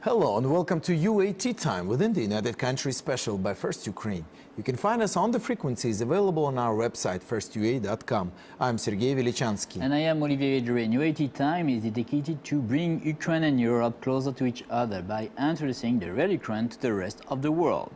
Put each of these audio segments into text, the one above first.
Hello and welcome to UAT Time within the United Countries special by First Ukraine. You can find us on the frequencies available on our website firstua.com. I'm Sergey Velichanskiy. And I am Olivier Vedrine. UAT Time is dedicated to bring Ukraine and Europe closer to each other by introducing the real Ukraine to the rest of the world.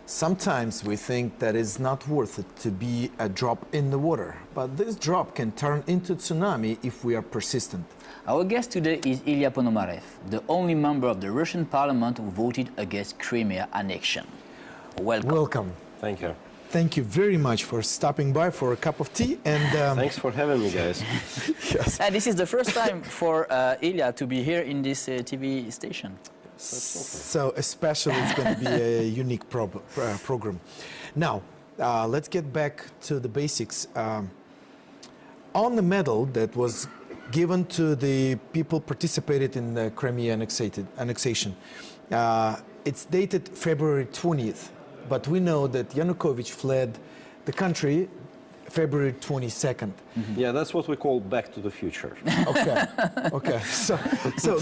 Sometimes we think that it's not worth it to be a drop in the water, but this drop can turn into tsunami if we are persistent. Our guest today is Ilya Ponomarev, the only member of the Russian Parliament who voted against Crimea annexion. Welcome. Welcome. Thank you. Thank you very much for stopping by for a cup of tea. And thanks for having me, guys. Yes. This is the first time for Ilya to be here in this TV station. So especially it's going to be a unique program. Now, let's get back to the basics. On the medal that was given to the people participated in the Crimea annexation, it's dated February 20th, but we know that Yanukovych fled the country February 22nd. Mm-hmm. Yeah, that's what we call back to the future. Okay, okay. So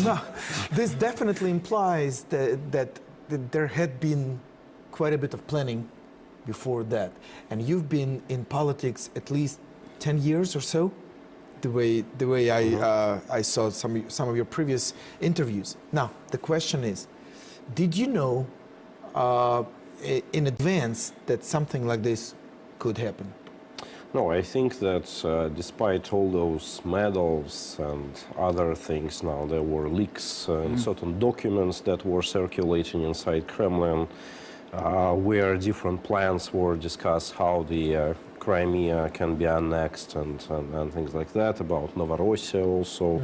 now, this definitely implies that there had been quite a bit of planning before that. And you've been in politics at least 10 years or so, the way I saw some of your previous interviews. Now, the question is, did you know in advance that something like this could happen? No, I think that despite all those medals and other things now, there were leaks and certain documents that were circulating inside Kremlin where different plans were discussed how the Crimea can be annexed and things like that, about Novorossiya also,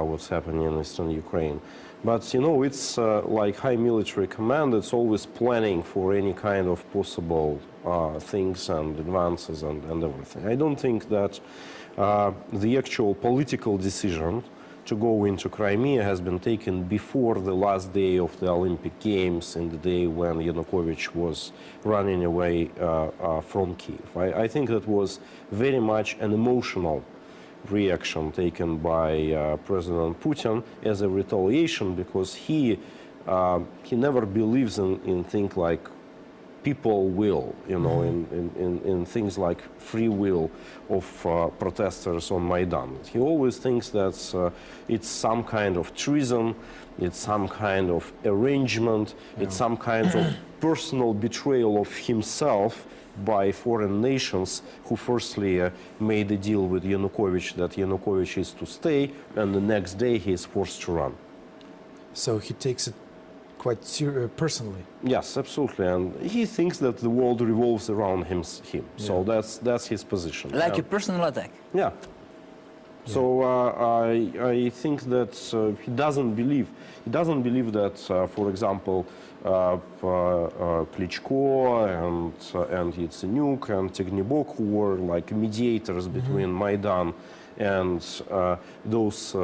what's happening in eastern Ukraine. But, you know, it's like high military command, it's always planning for any kind of possible things and advances and everything. I don't think that the actual political decision to go into Crimea has been taken before the last day of the Olympic Games, in the day when Yanukovych was running away from Kiev. I think that was very much an emotional reaction taken by President Putin as a retaliation, because he never believes in things like people will, you know, in things like free will of protesters on Maidan. He always thinks that it's some kind of treason, it's some kind of arrangement, it's some kind of personal betrayal of himself by foreign nations who firstly made a deal with Yanukovych that Yanukovych is to stay, and the next day he is forced to run. So he takes it quite personally. Yes, absolutely, and he thinks that the world revolves around him. So that's his position. Like a personal attack. Yeah. So I think that he doesn't believe that, for example, Klitschko and Yatsenyuk and Tignibok, who were like mediators between Maidan and those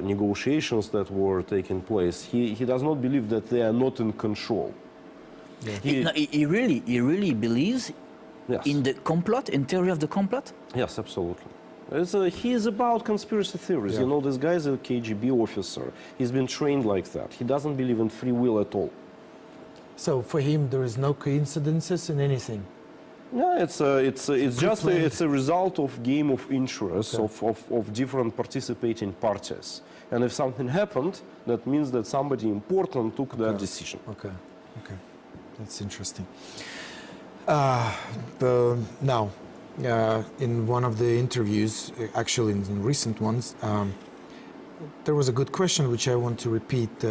negotiations that were taking place, he does not believe that they are not in control. Yeah. He really believes in the complot, in theory of the complot? Yes, absolutely. He is about conspiracy theories. You know, this guy is a KGB officer. He's been trained like that. He doesn't believe in free will at all. So for him, there is no coincidences in anything. Yeah, it's a result of game of interest of different participating parties. And if something happened, that means that somebody important took that decision. Okay, okay, that's interesting. Now, in one of the interviews, actually in recent ones, there was a good question which I want to repeat.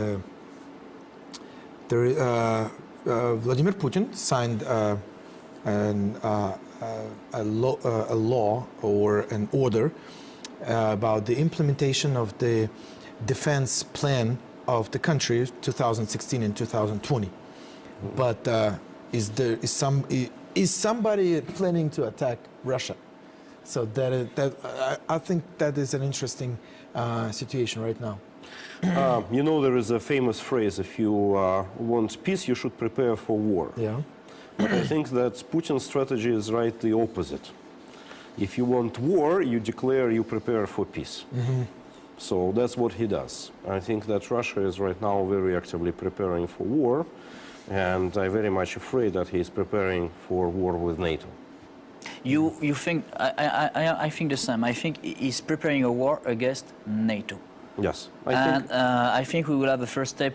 Vladimir Putin signed a law or an order about the implementation of the defense plan of the country 2016 and 2020. But is somebody planning to attack Russia? So I think that is an interesting situation right now. You know, there is a famous phrase: if you want peace, you should prepare for war. Yeah. But I think that Putin's strategy is right the opposite. If you want war, you declare you prepare for peace. So that's what he does. I think that Russia is right now very actively preparing for war, and I'm very much afraid that he is preparing for war with NATO. You think, I think the same. I think he's preparing a war against NATO. Yes. I think we will have a first step.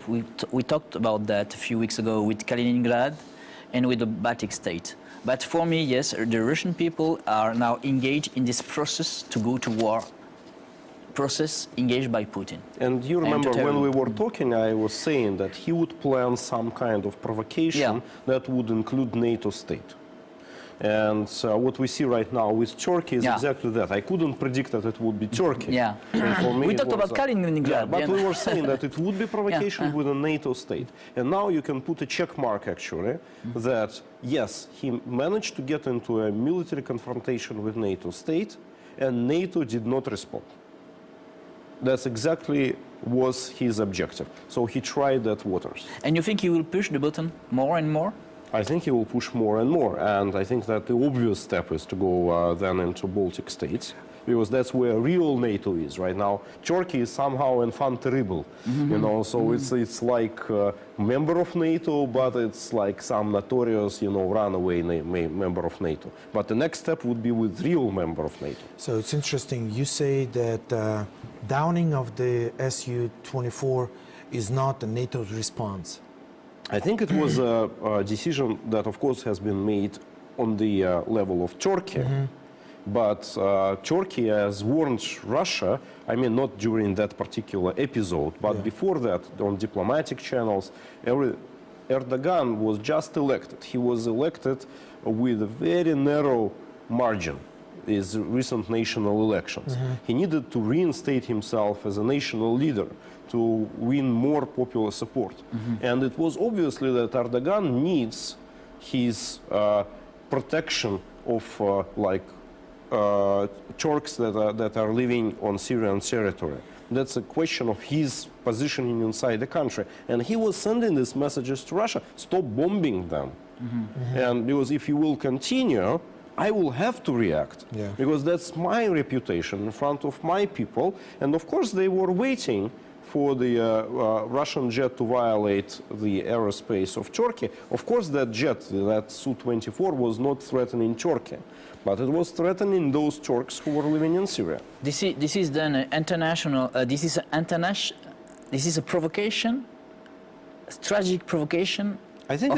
We talked about that a few weeks ago with Kaliningrad and with the Baltic state. But for me, yes, the Russian people are now engaged in this process to go to war, process engaged by Putin. And you remember when we were talking, I was saying that he would plan some kind of provocation that would include NATO state. And what we see right now with Turkey is exactly that. I couldn't predict that it would be Turkey. Yeah. For me we talked about Kaliningrad. Yeah, but we were saying that it would be provocation with a NATO state. And now you can put a check mark, actually, that yes, he managed to get into a military confrontation with NATO state, and NATO did not respond. That's exactly was his objective. So he tried that waters. And you think he will push the button more and more? I think he will push more and more, and I think that the obvious step is to go then into Baltic states, because that's where real NATO is right now. Turkey is somehow enfant terrible, you know, so it's like a member of NATO, but it's like some notorious, you know, runaway member of NATO. But the next step would be with real member of NATO. So it's interesting. You say that downing of the Su-24 is not a NATO's response. I think it was a decision that, of course, has been made on the level of Turkey. But Turkey has warned Russia, I mean, not during that particular episode, but before that, on diplomatic channels, Erdogan was just elected. He was elected with a very narrow margin. His recent national elections. He needed to reinstate himself as a national leader to win more popular support. And it was obviously that Erdogan needs his protection of Turks that are living on Syrian territory. That's a question of his positioning inside the country. And he was sending these messages to Russia, stop bombing them. And because if you will continue, I will have to react, because that's my reputation in front of my people. And of course, they were waiting for the Russian jet to violate the airspace of Turkey. Of course, that jet, that Su-24, was not threatening Turkey, but it was threatening those Turks who were living in Syria. This is then an international. This is a provocation, a strategic provocation. I think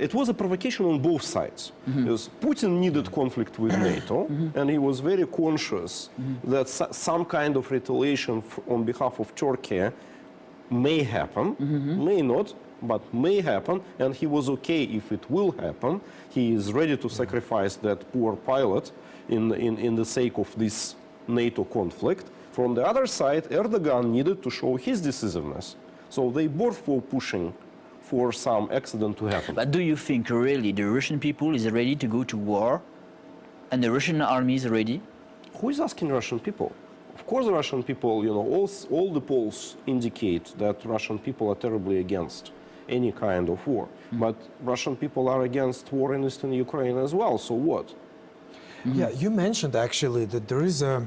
it was a provocation on both sides. Because Putin needed conflict with NATO, and he was very conscious that some kind of retaliation on behalf of Turkey may happen, may not, but may happen, and he was okay if it will happen. He is ready to sacrifice that poor pilot in the sake of this NATO conflict. From the other side, Erdogan needed to show his decisiveness. So they both were pushing for some accident to happen. But do you think really the Russian people is ready to go to war, and the Russian army is ready? Who is asking Russian people? Of course, the Russian people, you know, all the polls indicate that Russian people are terribly against any kind of war. But Russian people are against war in eastern Ukraine as well, so what? Yeah, you mentioned actually that there is a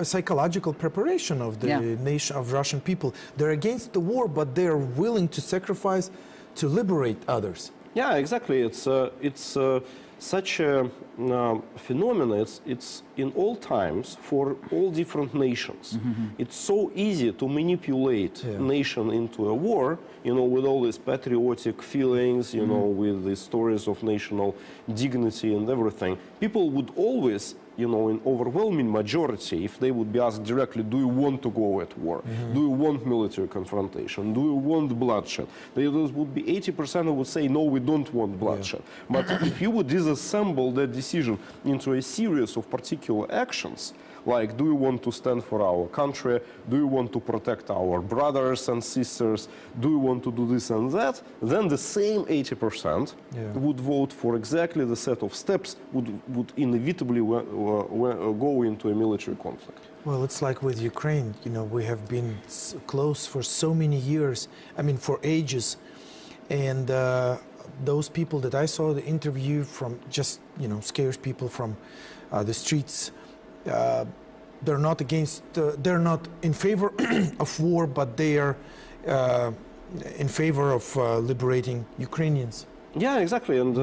psychological preparation of the nation of Russian people. They're against the war, but they are willing to sacrifice to liberate others. Yeah, exactly. It's such a phenomenon. It's in all times for all different nations. It's so easy to manipulate a nation into a war, you know, with all these patriotic feelings, you know, with the stories of national dignity and everything. People would always, you know, in overwhelming majority, if they would be asked directly, do you want to go at war? Do you want military confrontation? Do you want bloodshed? Those would be 80% who would say, no, we don't want bloodshed. But if you would disassemble that decision into a series of particular actions, like, do you want to stand for our country? Do you want to protect our brothers and sisters? Do you want to do this and that? Then the same 80% would vote for exactly the set of steps would inevitably go into a military conflict. Well, it's like with Ukraine. You know, we have been close for so many years. I mean, for ages. And those people that I saw the interview from, just, you know, scarce people from the streets, they're not against, they're not in favor of war, but they are in favor of liberating Ukrainians. Yeah, exactly. And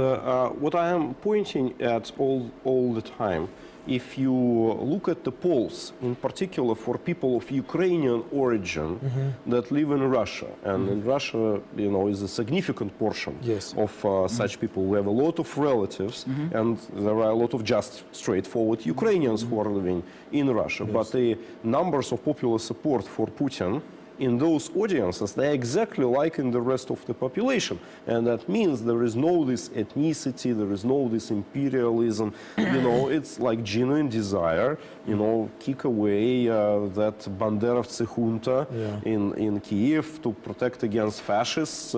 what I am pointing at all the time, if you look at the polls, in particular for people of Ukrainian origin that live in Russia, and in Russia, you know, is a significant portion of such people. We have a lot of relatives, and there are a lot of just straightforward Ukrainians who are living in Russia. But the numbers of popular support for Putin in those audiences, they're exactly like in the rest of the population. And that means there is no this ethnicity, there is no this imperialism, you know, it's like genuine desire, you know, kick away that Banderovцы junta in Kiev to protect against fascists,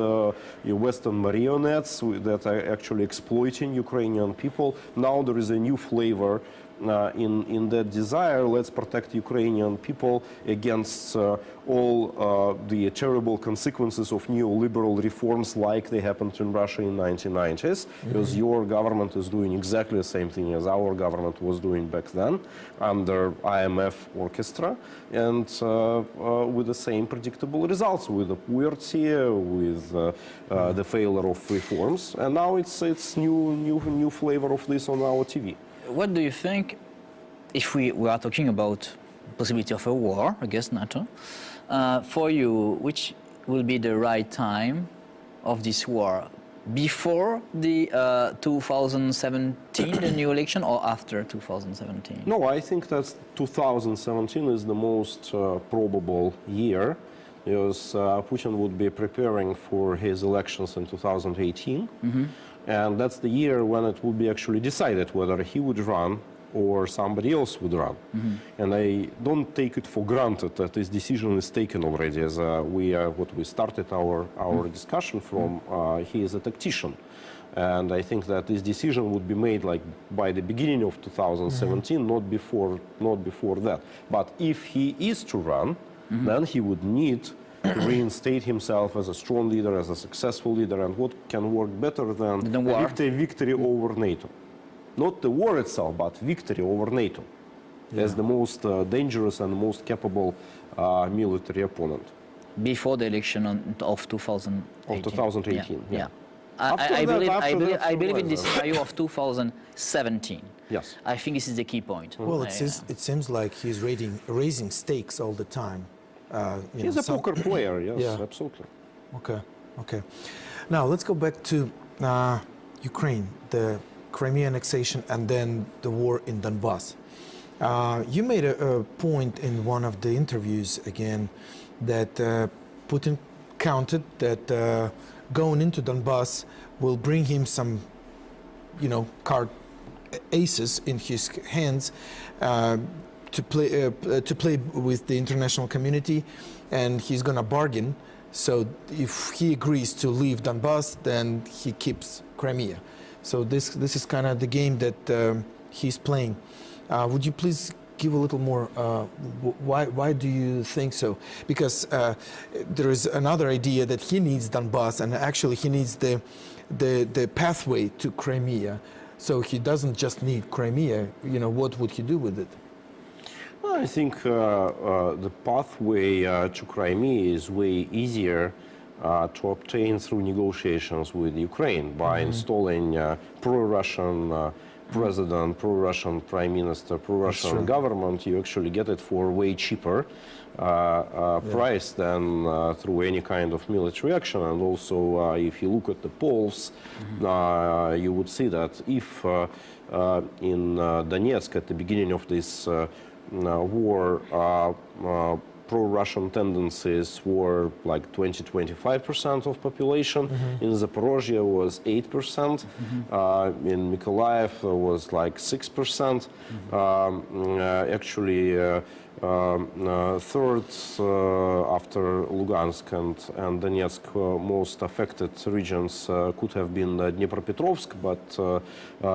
Western marionettes that are actually exploiting Ukrainian people. Now there is a new flavor in that desire. Let's protect Ukrainian people against all the terrible consequences of neoliberal reforms like they happened in Russia in 1990s, because your government is doing exactly the same thing as our government was doing back then under IMF orchestra, and with the same predictable results, with the poverty, with the failure of reforms. And now it's new flavor of this on our TV. What do you think, if we are talking about possibility of a war against NATO, for you, which will be the right time of this war? Before the 2017, the new election, or after 2017? No, I think that 2017 is the most probable year, because Putin would be preparing for his elections in 2018. And that's the year when it will be actually decided whether he would run or somebody else would run. And I don't take it for granted that this decision is taken already, as we started our discussion from. He is a tactician. And I think that this decision would be made like by the beginning of 2017, not before that. But if he is to run, then he would need to reinstate himself as a strong leader, as a successful leader, and what can work better than victory over NATO? Not the war itself, but victory over NATO as the most dangerous and most capable military opponent. Before the election of 2018. Of 2018, yeah. I believe in this scenario of 2017. Yes. I think this is the key point. Well, it seems like he's raising stakes all the time. He's a poker player, yes, absolutely. Okay. Now, let's go back to Ukraine, the Crimea annexation, and then the war in Donbass. You made a point in one of the interviews again that Putin counted that going into Donbass will bring him some, card aces in his hands to play with the international community, and he's going to bargain. So if he agrees to leave Donbass, then he keeps Crimea. So this is kind of the game that he's playing. Would you please give a little more? Why do you think so? Because there is another idea that he needs Donbass, and actually he needs the pathway to Crimea. So he doesn't just need Crimea. What would he do with it? Well, I think the pathway to Crimea is way easier to obtain through negotiations with Ukraine by installing pro-Russian president, pro-Russian prime minister, pro-Russian government. You actually get it for way cheaper price than through any kind of military action. And also, if you look at the polls, you would see that if in Donetsk at the beginning of this war, pro-Russian tendencies were like 20–25% of population. In Zaporozhye was 8%. In Mykolaiv was like 6%. Actually, third after Lugansk and Donetsk, most affected regions could have been Dnipropetrovsk, but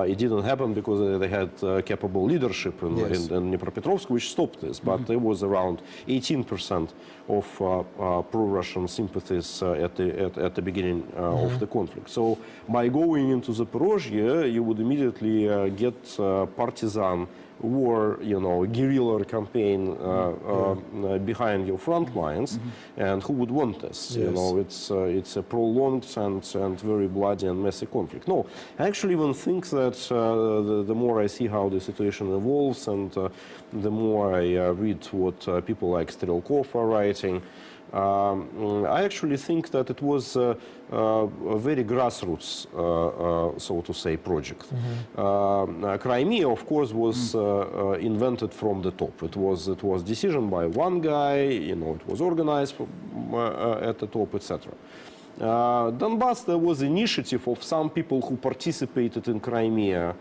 it didn't happen because they had capable leadership in Dnipropetrovsk, which stopped this. But there was around 18% of pro-Russian sympathies at the beginning of the conflict. So by going into Zaporozhye, you would immediately get partisan war, you know, guerrilla campaign behind your front lines, and who would want this? Yes. You know, it's a prolonged and very bloody and messy conflict. No, I actually even think that the more I see how the situation evolves, and the more I read what people like Strelkov are writing, I actually think that it was a very grassroots, so to say, project. Crimea, of course, was invented from the top. It was decision by one guy. You know, it was organized at the top, etc. Donbass, there was initiative of some people who participated in Crimea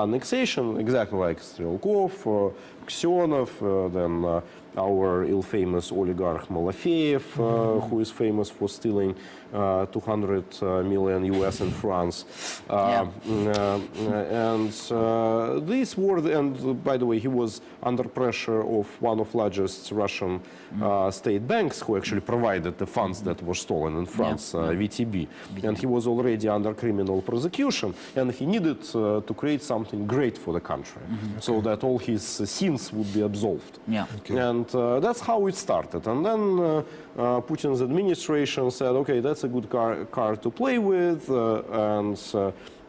annexation, exactly like Strelkov, Aksionov, then our ill-famous oligarch Malafeyev, who is famous for stealing 200 million US in France. And these were, and by the way, he was under pressure of one of largest Russian state banks who actually provided the funds that were stolen in France, VTB. And he was already under criminal prosecution, and he needed to create something great for the country, so that all his sins would be absolved. And that's how it started. And then Putin's administration said, okay, that's a good card to play with, and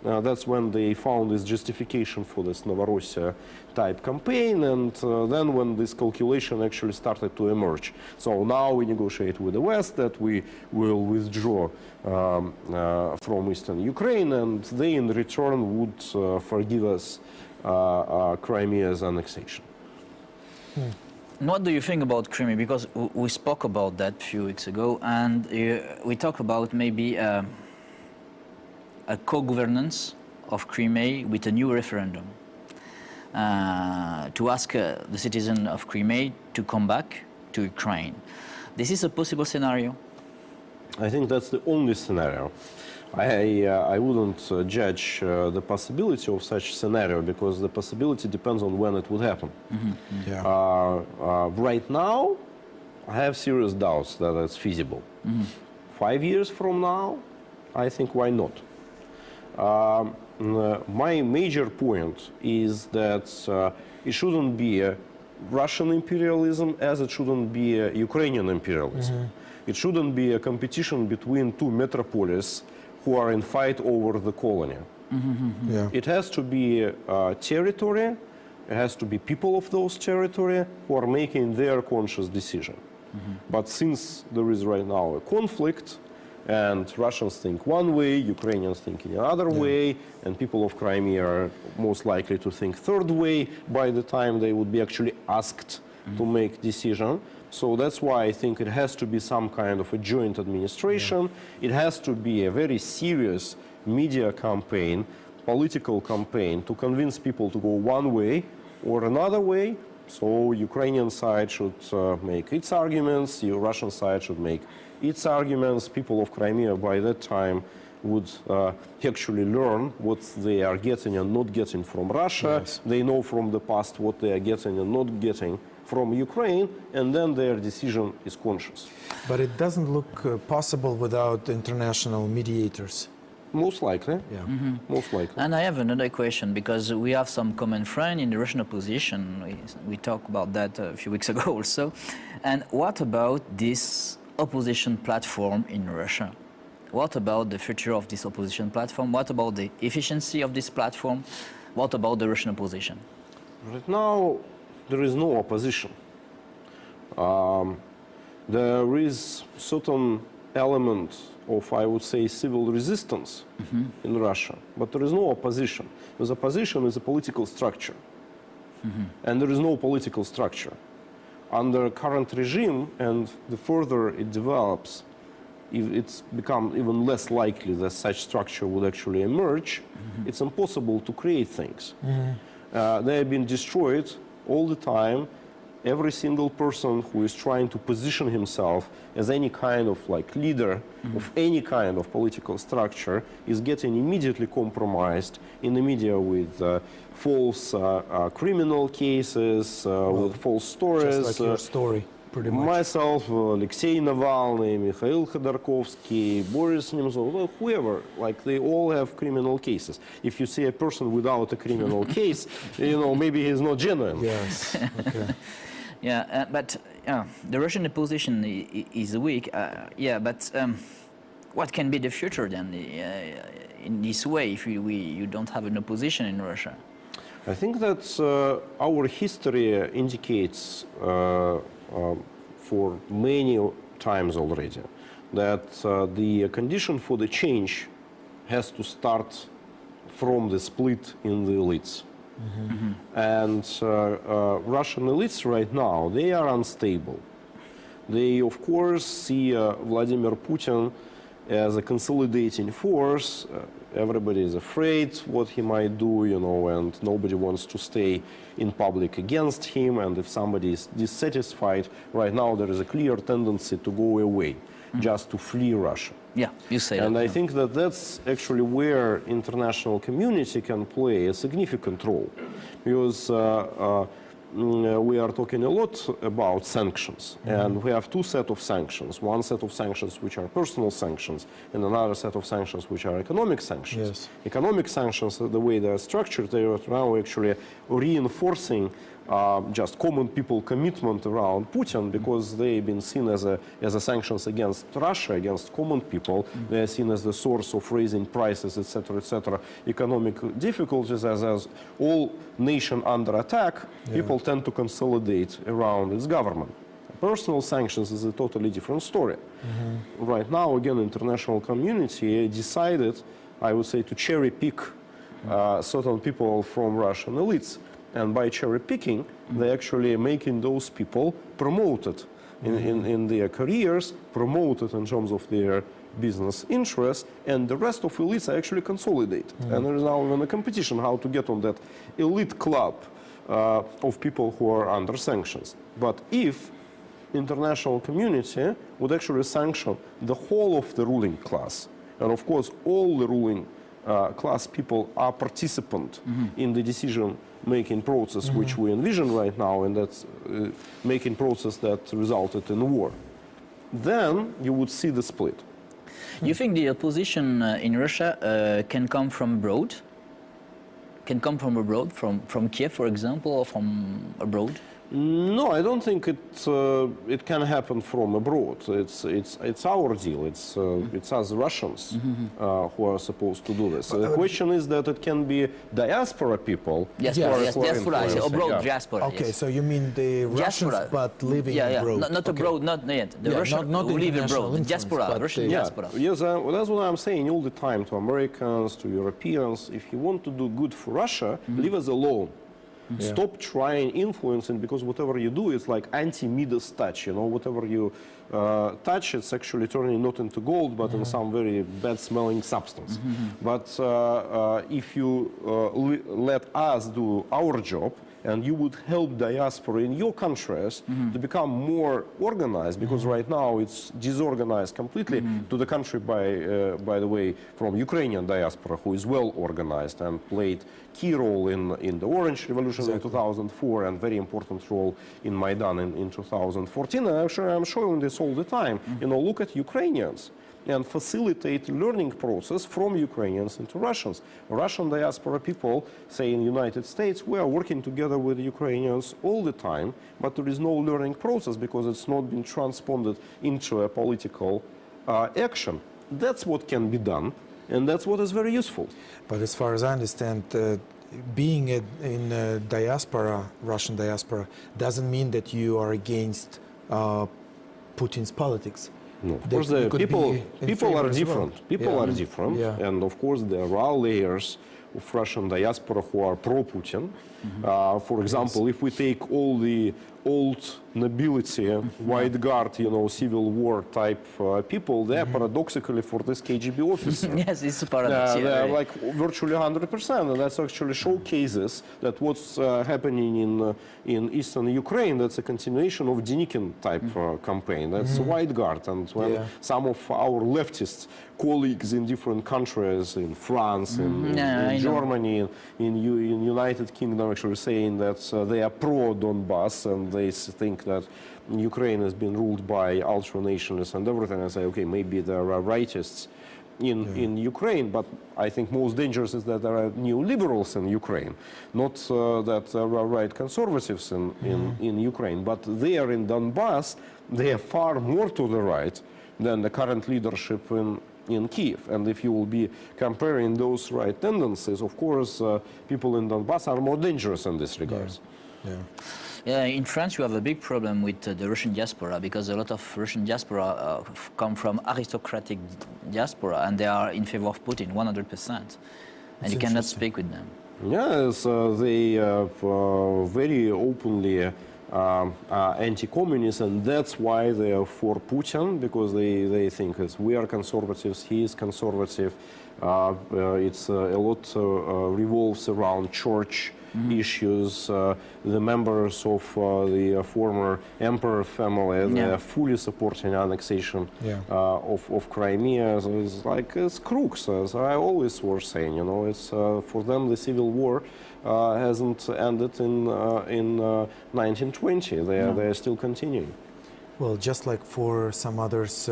that's when they found this justification for this Novorossiya type campaign, and then when this calculation actually started to emerge. So now we negotiate with the West that we will withdraw from eastern Ukraine, and they in return would forgive us Crimea's annexation. What do you think about Crimea? Because we spoke about that a few weeks ago, and we talked about maybe a co-governance of Crimea with a new referendum to ask the citizens of Crimea to come back to Ukraine. This is a possible scenario? I think that's the only scenario. I wouldn't judge the possibility of such scenario, because the possibility depends on when it would happen. Right now, I have serious doubts that it's feasible. 5 years from now, I think why not? My major point is that it shouldn't be a Russian imperialism as it shouldn't be a Ukrainian imperialism. It shouldn't be a competition between two metropolises who are in fight over the colony. It has to be territory, it has to be people of those territory who are making their conscious decision. But since there is right now a conflict, and Russians think one way, Ukrainians think in another way, and people of Crimea are most likely to think third way by the time they would be actually asked to make decision. So that's why I think it has to be some kind of a joint administration. It has to be a very serious media campaign, political campaign, to convince people to go one way or another way. So Ukrainian side should make its arguments, the Russian side should make its arguments. People of Crimea by that time would actually learn what they are getting and not getting from Russia. They know from the past what they are getting and not getting from Ukraine, and then their decision is conscious. But it doesn't look possible without international mediators. Most likely, most likely. And I have another question, because we have some common friend in the Russian opposition. We talked about that a few weeks ago also. And what about this opposition platform in Russia? What about the future of this opposition platform? What about the efficiency of this platform? What about the Russian opposition? Right now, there is no opposition. There is certain element of, I would say, civil resistance in Russia, but there is no opposition. Because opposition is a political structure, and there is no political structure. Under current regime, and the further it develops, it's become even less likely that such structure would actually emerge. It's impossible to create things. They have been destroyed all the time. Every single person who is trying to position himself as any kind of like leader of any kind of political structure is getting immediately compromised in the media with false criminal cases, with false stories. Just like your story. Pretty much. Myself, Alexei Navalny, Mikhail Khodorkovsky, Boris Nemtsov, well, whoever, like they all have criminal cases. If you see a person without a criminal case, you know, maybe he's not genuine. Yes. Okay. Yeah, but the Russian opposition is weak. Yeah, but what can be the future then in this way if you don't have an opposition in Russia? I think that our history indicates for many times already that the condition for the change has to start from the split in the elites. Mm-hmm. And Russian elites right now, they are unstable. They, of course, see Vladimir Putin as a consolidating force. Everybody is afraid what he might do, you know, and nobody wants to stay in public against him. And if somebody is dissatisfied, right now there is a clear tendency to go away, just to flee Russia. Yeah, you say that. And I think that that's actually where international community can play a significant role, because we are talking a lot about sanctions, and we have two sets of sanctions. One set of sanctions which are personal sanctions, and another set of sanctions which are economic sanctions. Yes. Economic sanctions, the way they are structured, they are now actually reinforcing just common people commitment around Putin, because they've been seen as a sanctions against Russia, against common people. They are seen as the source of raising prices, etc., etc. Economic difficulties, as all nation under attack, people tend to consolidate around its government. Personal sanctions is a totally different story. Right now, again, international community decided, I would say, to cherry pick certain people from Russian elites. And by cherry picking, they actually making those people promoted in their careers, promoted in terms of their business interests, and the rest of elites are actually consolidated. And there is now even a competition how to get on that elite club of people who are under sanctions. But if international community would actually sanction the whole of the ruling class, and of course all the ruling class people are participant in the decision-making process which we envision right now, and that's making process that resulted in war, then you would see the split. You think the opposition in Russia can come from abroad? Can come from abroad, from Kiev, for example, or from abroad? No, I don't think it can happen from abroad. It's our deal. It's us Russians who are supposed to do this. So the question is that it can be diaspora people. Yes, who are diaspora, I say, influencing. abroad, Yeah. diaspora. Okay, Yes. so you mean the Russians, Diaspora. but living abroad? Not Okay. abroad, not yet. The Russian not who live international abroad, the influence, diaspora, but Russian the- diaspora. Yes, well, that's what I'm saying all the time to Americans, to Europeans. If you want to do good for Russia, leave us alone. Stop trying influencing, because whatever you do is like anti-Midas touch. You know, whatever you touch, it's actually turning not into gold, but in some very bad-smelling substance. But if you let us do our job, and you would help diaspora in your countries to become more organized, because right now it's disorganized completely to the country by the way, from Ukrainian diaspora, who is well organized and played key role in the Orange Revolution in 2004 and very important role in Maidan in 2014. And actually I'm showing this all the time. You know, look at Ukrainians and facilitate learning process from Ukrainians into Russians. Russian diaspora people, say in the United States, we are working together with Ukrainians all the time, but there is no learning process because it's not been transponded into a political action. That's what can be done, and that's what is very useful. But as far as I understand, being in diaspora, Russian diaspora, doesn't mean that you are against Putin's politics. No, of They course, the could people be in people favor are as different. well. People Yeah. are different, Yeah. and of course there are layers of Russian diaspora who are pro-Putin. For example, if we take all the old nobility, white guard, you know, civil war type people, they are paradoxically for this KGB officer. Yes, it's a paradox. They yeah, are right. like virtually 100%, and that's actually showcases that what's happening in eastern Ukraine, that's a continuation of Denikin type campaign. That's white guard, and when some of our leftist colleagues in different countries, in France, in Germany, in United Kingdom, actually saying that they are pro Donbass and and they think that Ukraine has been ruled by ultra-nationalists and everything, and say, okay, maybe there are rightists in Ukraine, but I think most dangerous is that there are neoliberals in Ukraine, not that there are right conservatives in Ukraine, but there in Donbass, they are far more to the right than the current leadership in Kiev. And if you will be comparing those right tendencies, of course, people in Donbass are more dangerous in this regard. Yeah, in France you have a big problem with the Russian diaspora, because a lot of Russian diaspora come from aristocratic diaspora, and they are in favor of Putin 100%, and you cannot speak with them. Yes, they very openly anti-communist, and that's why they are for Putin, because they think as we are conservatives, he is conservative. It's a lot revolves around church issues. The members of the former emperor family, they are fully supporting annexation of Crimea. So it's like it's crooks, as I always was saying. You know, it's for them the civil war hasn't ended in 1920. They are still continuing. Well, just like for some others,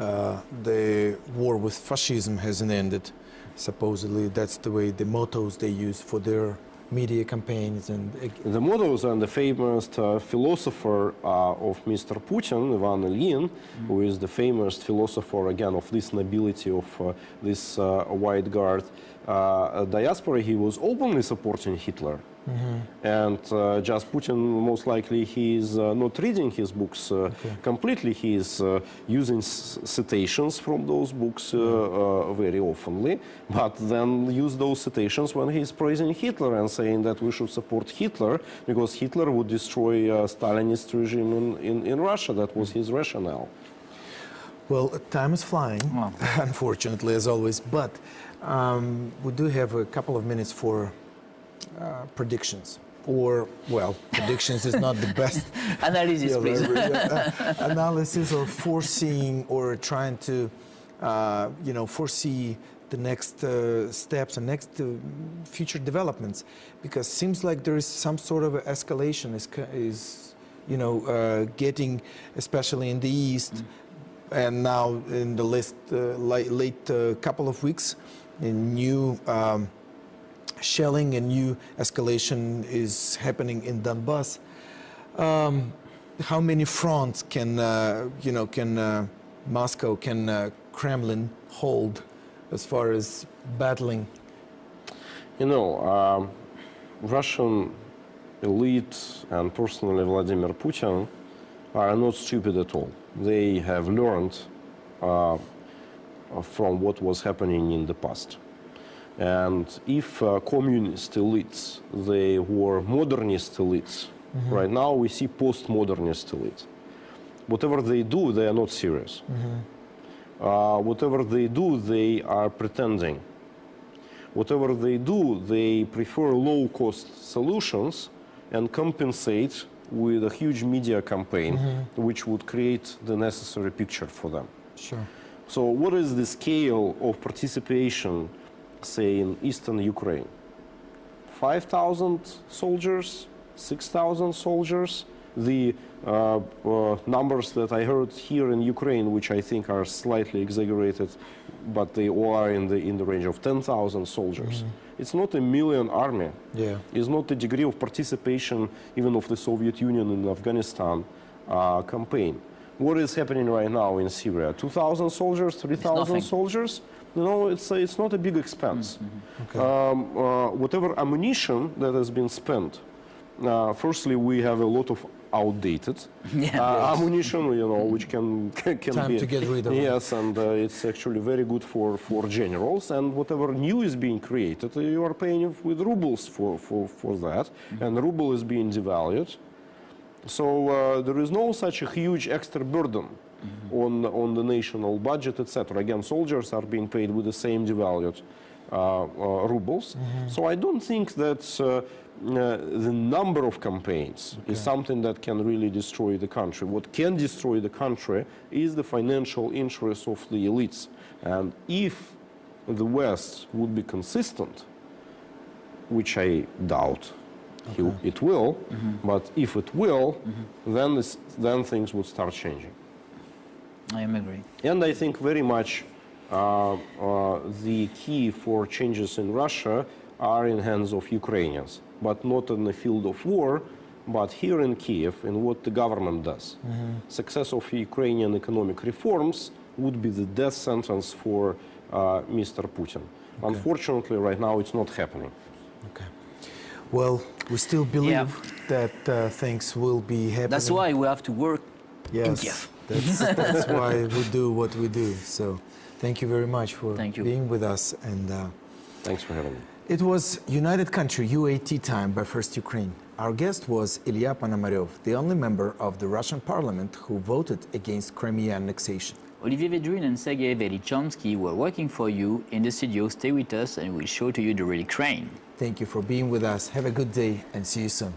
the war with fascism hasn't ended. Supposedly, that's the way the mottos they use for their media campaigns. And the mottos and the famous philosopher of Mr. Putin, Ivan Ilyin, who is the famous philosopher again of this nobility of this white guard diaspora, he was openly supporting Hitler. And just Putin, most likely, he is not reading his books completely. He is using citations from those books very oftenly, but then use those citations when he is praising Hitler and saying that we should support Hitler because Hitler would destroy Stalinist regime in Russia. That was his rationale. Well, time is flying, unfortunately, as always, but we do have a couple of minutes for predictions, or well, predictions is not the best analysis, please. Analysis or foreseeing or trying to foresee the next steps and next future developments, because it seems like there is some sort of escalation is getting, especially in the east, and now in the late couple of weeks, a new shelling and new escalation is happening in Donbass. How many fronts can Moscow, can Kremlin hold as far as battling? Russian elite and personally Vladimir Putin are not stupid at all. They have learned from what was happening in the past. And if communist elites, they were modernist elites, right now we see postmodernist elites. Whatever they do, they are not serious. Whatever they do, they are pretending. Whatever they do, they prefer low-cost solutions and compensate with a huge media campaign, which would create the necessary picture for them. Sure. So what is the scale of participation, say, in eastern Ukraine? 5,000 soldiers, 6,000 soldiers? The numbers that I heard here in Ukraine, which I think are slightly exaggerated, but they all are in the range of 10,000 soldiers. It's not a million army. Yeah. It's not the degree of participation even of the Soviet Union in Afghanistan campaign. What is happening right now in Syria? 2,000 soldiers, 3,000 soldiers? No, it's not a big expense. Whatever ammunition that has been spent, firstly, we have a lot of outdated ammunition, which can Time be to get rid of it. Yes, and it's actually very good for generals. And whatever new is being created, you are paying with rubles for that, and the ruble is being devalued. So there is no such a huge extra burden on the national budget, etc. Again, soldiers are being paid with the same devalued rubles. So I don't think that the number of campaigns is something that can really destroy the country. What can destroy the country is the financial interests of the elites. And if the West would be consistent, which I doubt, It will, but if it will, then things would start changing. I am agree. And I think very much the key for changes in Russia are in hands of Ukrainians, but not in the field of war, but here in Kiev, in what the government does. Success of Ukrainian economic reforms would be the death sentence for Mr. Putin. Unfortunately, right now, it's not happening. Okay. Well, we still believe that things will be happening. That's why we have to work in Kiev. That's why we do what we do. So thank you very much for being with us. And thanks for having me. it was United Country UAT time by First Ukraine. Our guest was Ilya Ponomarev, the only member of the Russian Parliament who voted against Crimea annexation. Olivier Vedrine and Sergey Velichanskiy were working for you in the studio. Stay with us and we'll show to you the real Ukraine. Thank you for being with us. Have a good day and see you soon.